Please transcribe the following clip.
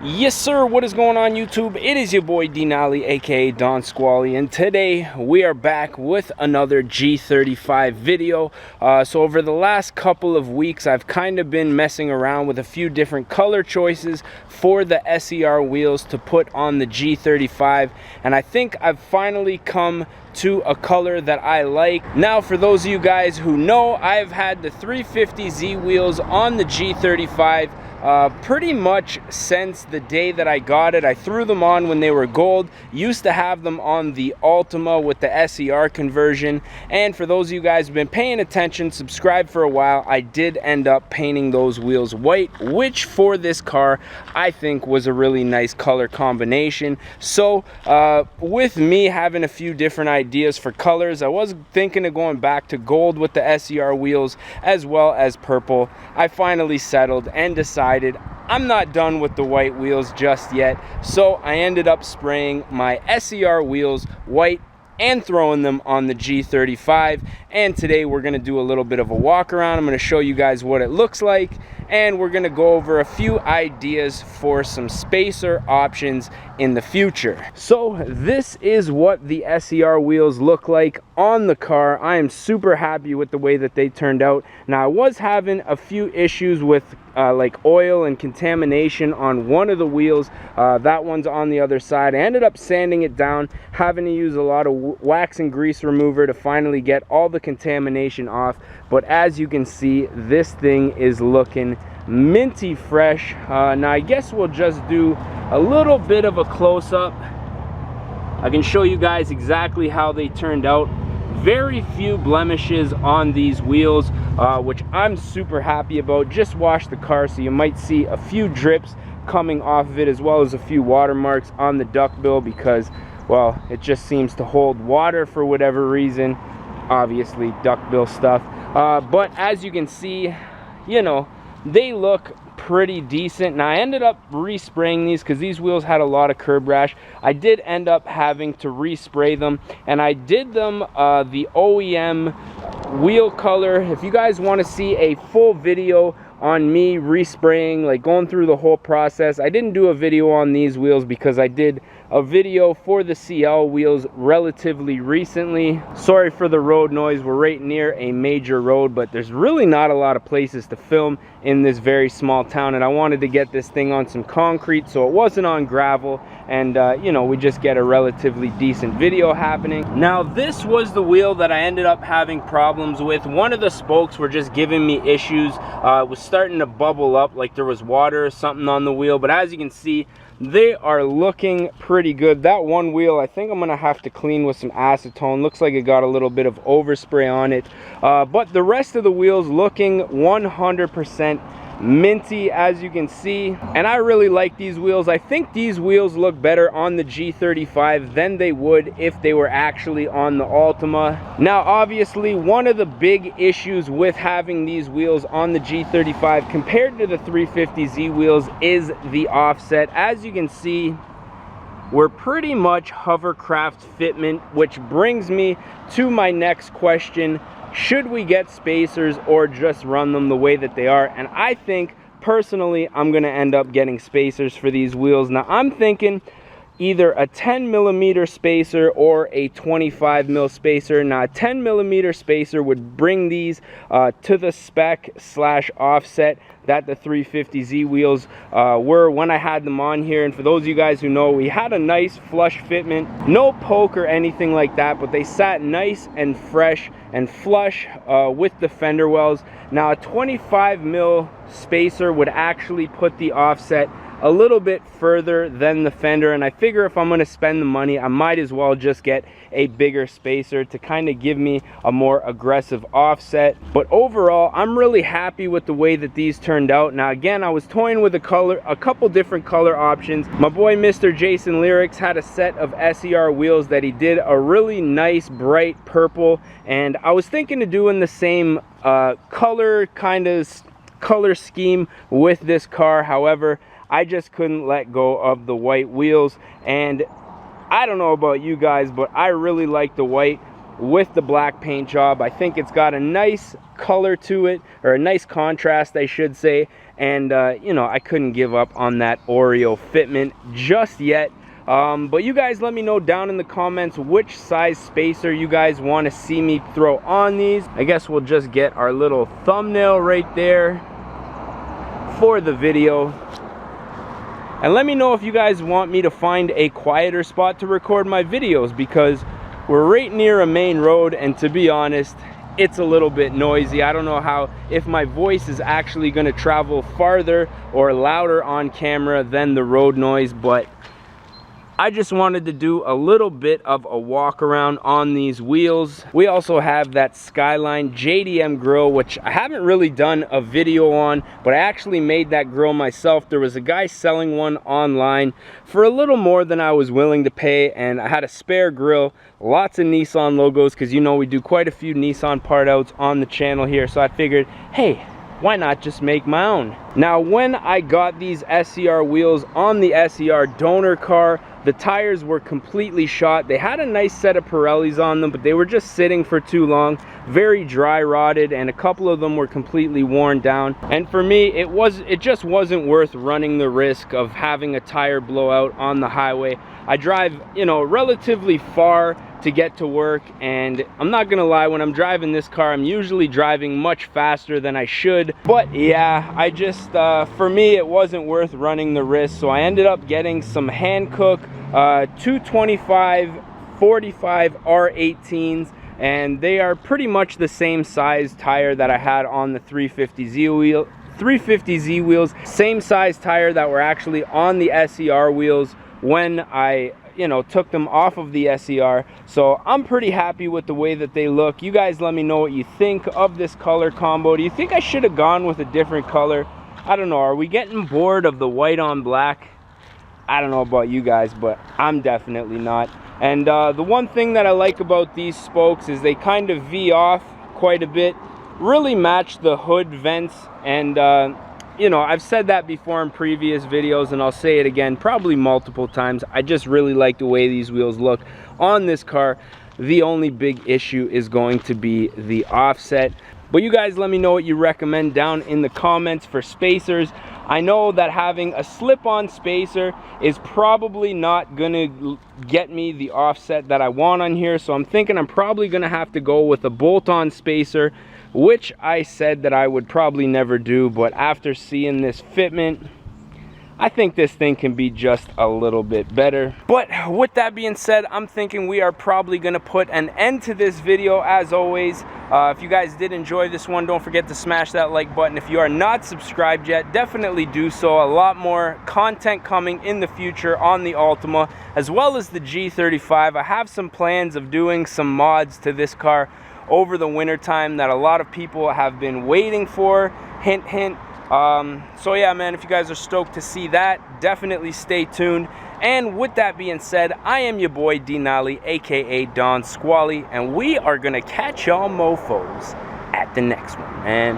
Yes sir, what is going on YouTube? It is your boy Denali aka Don Squally, and today we are back with another G35 video. So over the last couple of weeks I've kind of been messing around with a few different color choices for the SER wheels to put on the G35, and I think I've finally come to a color that I like. Now, for those of you guys who know, I've had the 350Z wheels on the G35 pretty much since the day that I got it. I threw them on when they were gold, used to have them on the Altima with the SER conversion, and for those of you guys who've been paying attention, subscribed for a while, I did end up painting those wheels white, which for this car I think was a really nice color combination. So with me having a few different ideas for colors, I was thinking of going back to gold with the SER wheels as well as purple. I finally settled and decided I'm not done with the white wheels just yet, so I ended up spraying my SER wheels white and throwing them on the G35. And today we're going to do a little bit of a walk around. I'm going to show you guys what it looks like, and we're going to go over a few ideas for some spacer options in the future. So this is what the SER wheels look like on the car. I am super happy with the way that they turned out. Now, I was having a few issues with like oil and contamination on one of the wheels. That one's on the other side. I ended up sanding it down, having to use a lot of wax and grease remover to finally get all the contamination off. But as you can see, this thing is looking minty fresh. Now I guess we'll just do a little bit of a close-up. I can show you guys exactly how they turned out. Very few blemishes on these wheels, which I'm super happy about. Just washed the car, so you might see a few drips coming off of it, as well as a few watermarks on the duckbill because, well, it just seems to hold water for whatever reason. Obviously duckbill stuff, but as you can see, you know, they look pretty decent. Now I ended up respraying these because these wheels had a lot of curb rash. I did end up having to respray them, and I did them the OEM wheel color. If you guys want to see a full video on me respraying, like going through the whole process, I didn't do a video on these wheels because I did a video for the CL wheels relatively recently. Sorry for the road noise, we're right near a major road, but there's really not a lot of places to film in this very small town, and I wanted to get this thing on some concrete so it wasn't on gravel, and you know, we just get a relatively decent video happening. Now this was the wheel that I ended up having problems with. One of the spokes were just giving me issues. It was starting to bubble up like there was water or something on the wheel, but as you can see, they are looking pretty good. That one wheel, I think I'm gonna have to clean with some acetone. Looks like it got a little bit of overspray on it, but the rest of the wheels looking 100% minty, as you can see, and I really like these wheels. I think these wheels look better on the G35 than they would if they were actually on the Altima. Now obviously one of the big issues with having these wheels on the G35 compared to the 350Z wheels is the offset. As you can see, we're pretty much hovercraft fitment, which brings me to my next question. Should we get spacers or just run them the way that they are? And I think personally I'm gonna end up getting spacers for these wheels. Now I'm thinking either a 10mm spacer or a 25mm spacer. Now a 10mm spacer would bring these to the spec slash offset that the 350Z wheels were when I had them on here. And for those of you guys who know, we had a nice flush fitment, no poke or anything like that, but they sat nice and fresh and flush with the fender wells. Now a 25mm spacer would actually put the offset a little bit further than the fender, and I figure if I'm going to spend the money, I might as well just get a bigger spacer to kind of give me a more aggressive offset. But overall, I'm really happy with the way that these turned out. Now again, I was toying with a couple different color options. My boy Mr. Jason Lyrics had a set of SER wheels that he did a really nice bright purple, and I was thinking of doing the same color scheme with this car. However, I just couldn't let go of the white wheels, and I don't know about you guys, but I really like the white with the black paint job. I think it's got a nice color to it, or a nice contrast I should say, and you know, I couldn't give up on that Oreo fitment just yet. But you guys let me know down in the comments which size spacer you guys want to see me throw on these. I guess we'll just get our little thumbnail right there for the video. And let me know if you guys want me to find a quieter spot to record my videos, because we're right near a main road, and to be honest, it's a little bit noisy. I don't know if my voice is actually going to travel farther or louder on camera than the road noise, but I just wanted to do a little bit of a walk around on these wheels. We also have that Skyline JDM grill, which I haven't really done a video on, but I actually made that grill myself. There was a guy selling one online for a little more than I was willing to pay, and I had a spare grill, lots of Nissan logos, because you know we do quite a few Nissan part outs on the channel here, so I figured, hey, why not just make my own? Now, when I got these SER wheels on the SER donor car, the tires were completely shot. They had a nice set of Pirellis on them, but they were just sitting for too long, very dry rotted, and a couple of them were completely worn down. And for me, it just wasn't worth running the risk of having a tire blowout on the highway. I drive, you know, relatively far to get to work, and I'm not gonna lie, when I'm driving this car, I'm usually driving much faster than I should. But yeah, I just for me, it wasn't worth running the risk, so I ended up getting some Hankook 225 45 R18s, and they are pretty much the same size tire that I had on the 350Z wheels, same size tire that were actually on the SER wheels when I, you know, took them off of the SER. So I'm pretty happy with the way that they look. You guys let me know what you think of this color combo. Do you think I should have gone with a different color? I don't know, are we getting bored of the white on black? I don't know about you guys, but I'm definitely not. And the one thing that I like about these spokes is they kind of V off quite a bit, really match the hood vents. And you know, I've said that before in previous videos, and I'll say it again probably multiple times. I just really like the way these wheels look on this car. The only big issue is going to be the offset. But you guys let me know what you recommend down in the comments for spacers. I know that having a slip-on spacer is probably not gonna get me the offset that I want on here, so I'm thinking I'm probably gonna have to go with a bolt-on spacer, which I said that I would probably never do, but after seeing this fitment, I think this thing can be just a little bit better. But with that being said, I'm thinking we are probably gonna put an end to this video. As always, if you guys did enjoy this one, don't forget to smash that like button. If you are not subscribed yet, definitely do so. A lot more content coming in the future on the Altima, as well as the G35. I have some plans of doing some mods to this car over the winter time that a lot of people have been waiting for. Hint, hint. So yeah, man, if you guys are stoked to see that, definitely stay tuned. And with that being said, I am your boy Denali, aka Don Squally, and we are gonna catch y'all mofos at the next one, man.